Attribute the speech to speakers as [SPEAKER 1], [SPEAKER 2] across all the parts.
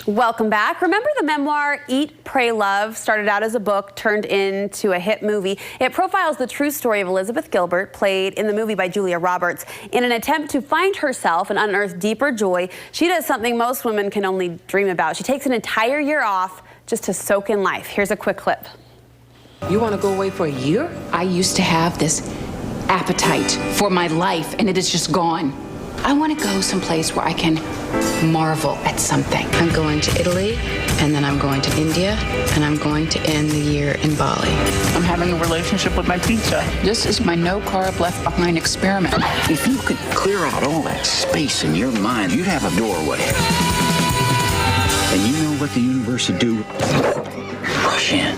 [SPEAKER 1] Welcome back. Remember the memoir Eat, Pray, Love started out as a book, turned into a hit movie. It profiles the true story of Elizabeth Gilbert, played in the movie by Julia Roberts. In an attempt to find herself and unearth deeper joy, she does something most women can only dream about. She takes an entire year off just to soak in life. Here's a quick clip.
[SPEAKER 2] You want to go away for a year? I used to have this appetite for my life, and it is just gone. I want to go someplace where I can marvel at something. I'm going to Italy, and then I'm going to India, and I'm going to end the year in Bali.
[SPEAKER 3] I'm having a relationship with my pizza.
[SPEAKER 2] This is my no-carb left-behind experiment.
[SPEAKER 4] If you could clear out all that space in your mind, you'd have a doorway. And you know what the universe would do? Rush in.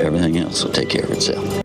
[SPEAKER 4] Everything else will take care of itself.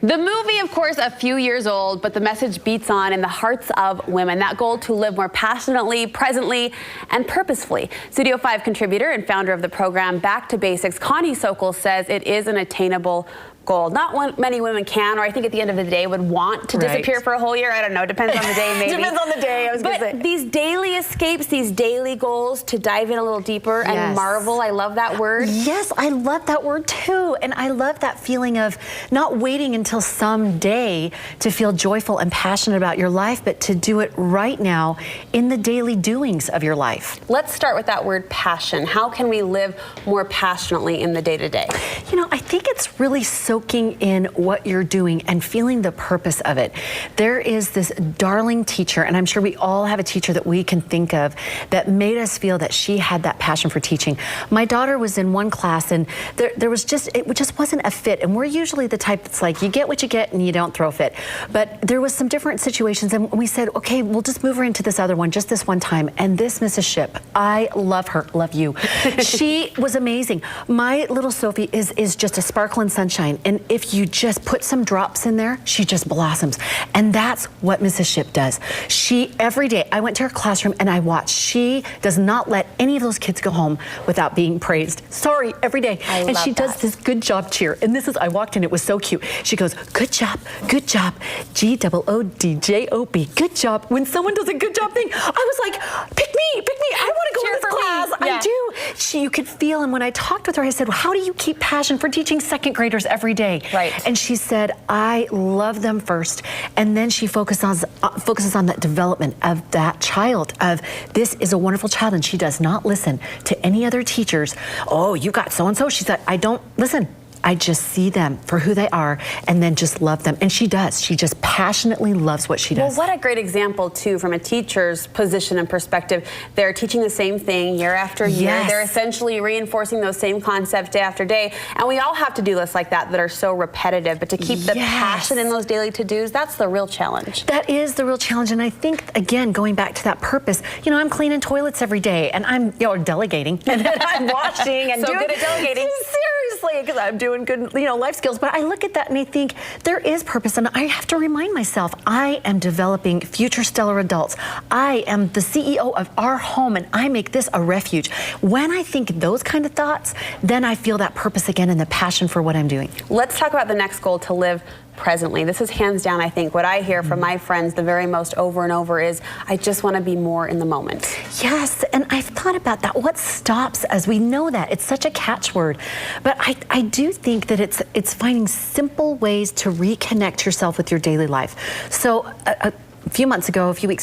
[SPEAKER 1] The movie, of course, a few years old, but the message beats on in the hearts of women. That goal to live more passionately, presently, and purposefully. Studio 5 contributor and founder of the program Back to Basics, Connie Sokol, says it is an attainable goal. Not many women can, or I think at the end of the day would want to disappear for a whole year. I don't know. Depends on the day, maybe.
[SPEAKER 5] Depends on the day, I was going to say.
[SPEAKER 1] But these daily escapes, these daily goals to dive in a little deeper and marvel. I love that word.
[SPEAKER 5] Yes, I love that word too. And I love that feeling of not waiting until someday to feel joyful and passionate about your life, but to do it right now in the daily doings of your life.
[SPEAKER 1] Let's start with that word passion. How can we live more passionately in the day-to-day?
[SPEAKER 5] You know, I think it's really soaking in what you're doing and feeling the purpose of it. There is this darling teacher, and I'm sure we all have a teacher that we can think of that made us feel that she had that passion for teaching. My daughter was in one class, and it just wasn't a fit. And we're usually the type that's like, you get what you get and you don't throw a fit. But there was some different situations, and we said, okay, we'll just move her into this other one just this one time. And this Mrs. Ship, I love her, love you. She was amazing. My little Sophie is just a sparkle and sunshine. And if you just put some drops in there, she just blossoms. And that's what Mrs. Ship does. She, every day, I went to her classroom and I watched. She does not let any of those kids go home without being praised. Sorry, every day. And she does this good job cheer. And this is, I walked in, it was so cute. She goes, good job, G-O-O-D-J-O-B, good job. When someone does a good job thing, I was like, pick me, I want to go in this class. I do. You could feel, and when I talked with her, I said, well, how do you keep passion for teaching second graders every day?
[SPEAKER 1] Right.
[SPEAKER 5] And she said, I love them first. And then she focuses on that development of that child, of this is a wonderful child, and she does not listen to any other teachers. Oh, you got so-and-so. She said, I don't listen. I just see them for who they are and then just love them. And she does. She just passionately loves what she does.
[SPEAKER 1] Well, what a great example, too, from a teacher's position and perspective. They're teaching the same thing year after year.
[SPEAKER 5] Yes.
[SPEAKER 1] They're essentially reinforcing those same concepts day after day. And we all have to-do lists like that are so repetitive. But to keep the passion in those daily to-dos, that's the real challenge.
[SPEAKER 5] That is the real challenge. And I think, again, going back to that purpose, you know, I'm cleaning toilets every day and I'm delegating and then I'm washing and
[SPEAKER 1] so good at delegating.
[SPEAKER 5] Seriously, because I'm doing good, life skills. But I look at that and I think there is purpose. And I have to remind myself, I am developing future stellar adults. I am the CEO of our home and I make this a refuge. When I think those kind of thoughts, then I feel that purpose again and the passion for what I'm doing.
[SPEAKER 1] Let's talk about the next goal, to live presently. This is hands down, I think, what I hear from my friends the very most over and over is, I just want to be more in the moment.
[SPEAKER 5] Yes, and I've thought about that. What stops us? We know that. It's such a catchword. But I do think that it's finding simple ways to reconnect yourself with your daily life. So a few weeks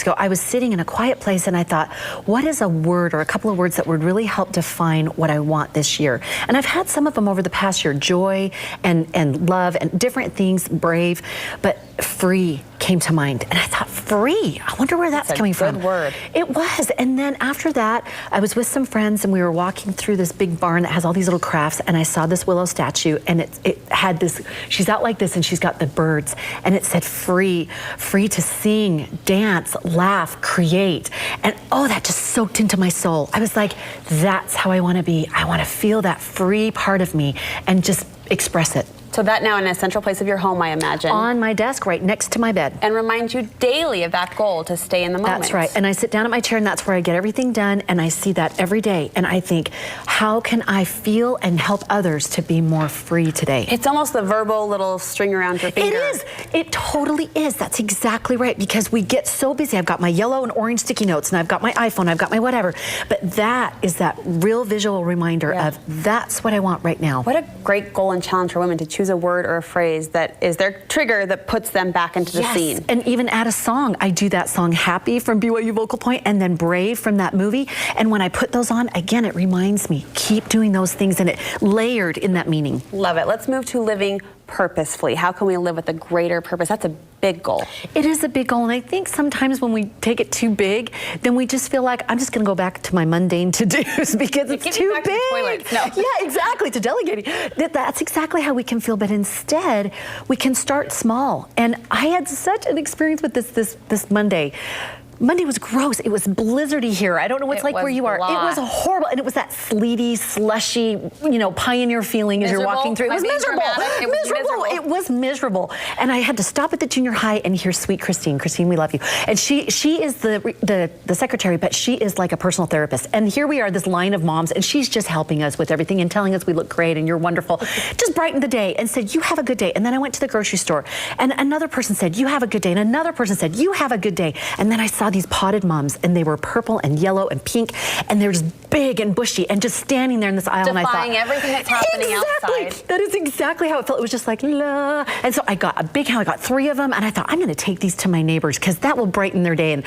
[SPEAKER 5] ago, I was sitting in a quiet place and I thought, what is a word or a couple of words that would really help define what I want this year? And I've had some of them over the past year, joy and love and different things, brave, but free came to mind. And I thought, free? I wonder where that's coming from.
[SPEAKER 1] Good word.
[SPEAKER 5] It was. And then after that, I was with some friends and we were walking through this big barn that has all these little crafts, and I saw this willow statue and it had this, she's out like this and she's got the birds and it said free to sing, dance, laugh, create. And oh, that just soaked into my soul. I was like, that's how I want to be. I want to feel that free part of me and just express it.
[SPEAKER 1] So that now in a central place of your home, I imagine.
[SPEAKER 5] On my desk, right next to my bed.
[SPEAKER 1] And remind you daily of that goal to stay in the moment.
[SPEAKER 5] That's right. And I sit down at my chair, and that's where I get everything done. And I see that every day. And I think, how can I feel and help others to be more free today?
[SPEAKER 1] It's almost the verbal little string around your finger.
[SPEAKER 5] It is. It totally is. That's exactly right. Because we get so busy. I've got my yellow and orange sticky notes, and I've got my iPhone, I've got my whatever. But that is that real visual reminder of that's what I want right now.
[SPEAKER 1] What a great goal and challenge for women to choose a word or a phrase that is their trigger that puts them back into the scene.
[SPEAKER 5] And even add a song. I do that song Happy from BYU Vocal Point, and then Brave from that movie. And when I put those on, again, it reminds me, keep doing those things, and it layered in that meaning.
[SPEAKER 1] Love it. Let's move to living purposefully. How can we live with a greater purpose? That's a big goal.
[SPEAKER 5] It is a big goal, and I think sometimes when we take it too big, then we just feel like I'm just going to go back to my mundane to-dos because it's too big.
[SPEAKER 1] No.
[SPEAKER 5] Yeah, exactly, to delegating. That's exactly how we can feel, but instead we can start small. And I had such an experience with this Monday. Monday was gross. It was blizzardy here. I don't know what it's like where you are. It was horrible. And it was that sleety, slushy, pioneer feeling as you're walking through. It was miserable. It was miserable. And I had to stop at the junior high and hear sweet Christine. Christine, we love you. And she is the secretary, but she is like a personal therapist. And here we are, this line of moms, and she's just helping us with everything and telling us we look great and you're wonderful. Just brightened the day and said, you have a good day. And then I went to the grocery store and another person said, you have a good day. And another person said, you have a good day. And then I saw these potted mums, and they were purple and yellow and pink, and they're just big and bushy and just standing there in this aisle.
[SPEAKER 1] Defying
[SPEAKER 5] and I thought,
[SPEAKER 1] everything that's happening outside.
[SPEAKER 5] That is exactly how it felt. It was just like, la. And so I got a big house, I got 3 of them, and I thought, I'm going to take these to my neighbors because that will brighten their day. And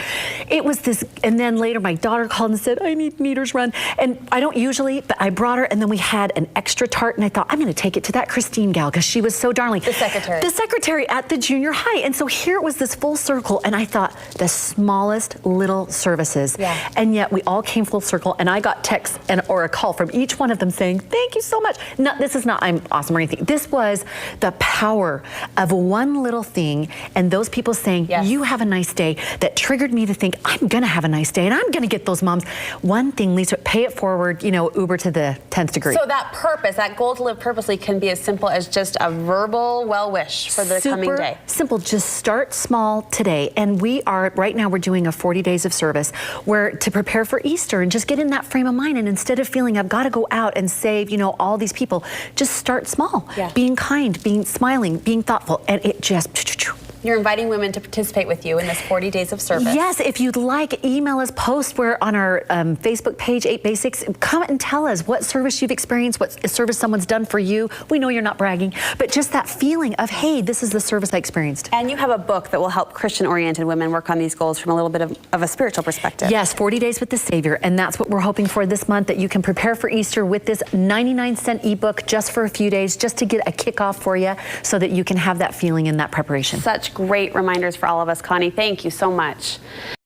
[SPEAKER 5] it was this, and then later my daughter called and said, I need Meter's Run. And I don't usually, but I brought her, and then we had an extra tart, and I thought, I'm going to take it to that Christine gal because she was so darling.
[SPEAKER 1] The secretary.
[SPEAKER 5] The secretary at the junior high. And so here it was this full circle, and I thought, the smallest little services. And yet we all came full circle, and I got texts or a call from each one of them saying, thank you so much. No, this is not I'm awesome or anything. This was the power of one little thing, and those people saying, you have a nice day, that triggered me to think, I'm going to have a nice day, and I'm going to get those moms. One thing, Lisa, pay it forward, Uber to the 10th degree.
[SPEAKER 1] So that purpose, that goal to live purposely can be as simple as just a verbal well wish for the coming day.
[SPEAKER 5] Simple. Just start small today. And right now we're doing a 40 days of service where to prepare for Easter and just get in that frame of mind. And instead of feeling I've got to go out and save, all these people, just start small. Being kind, being smiling, being thoughtful. And it just...
[SPEAKER 1] You're inviting women to participate with you in this 40 days of service.
[SPEAKER 5] Yes, if you'd like, email us, post. We're on our Facebook page, 8 Basics. Come and tell us what service you've experienced, what service someone's done for you. We know you're not bragging, but just that feeling of, hey, this is the service I experienced.
[SPEAKER 1] And you have a book that will help Christian-oriented women work on these goals from a little bit of a spiritual perspective.
[SPEAKER 5] Yes, 40 Days with the Savior, and that's what we're hoping for this month, that you can prepare for Easter with this 99-cent ebook just for a few days, just to get a kickoff for you so that you can have that feeling and that preparation.
[SPEAKER 1] Such great reminders for all of us, Connie. Thank you so much.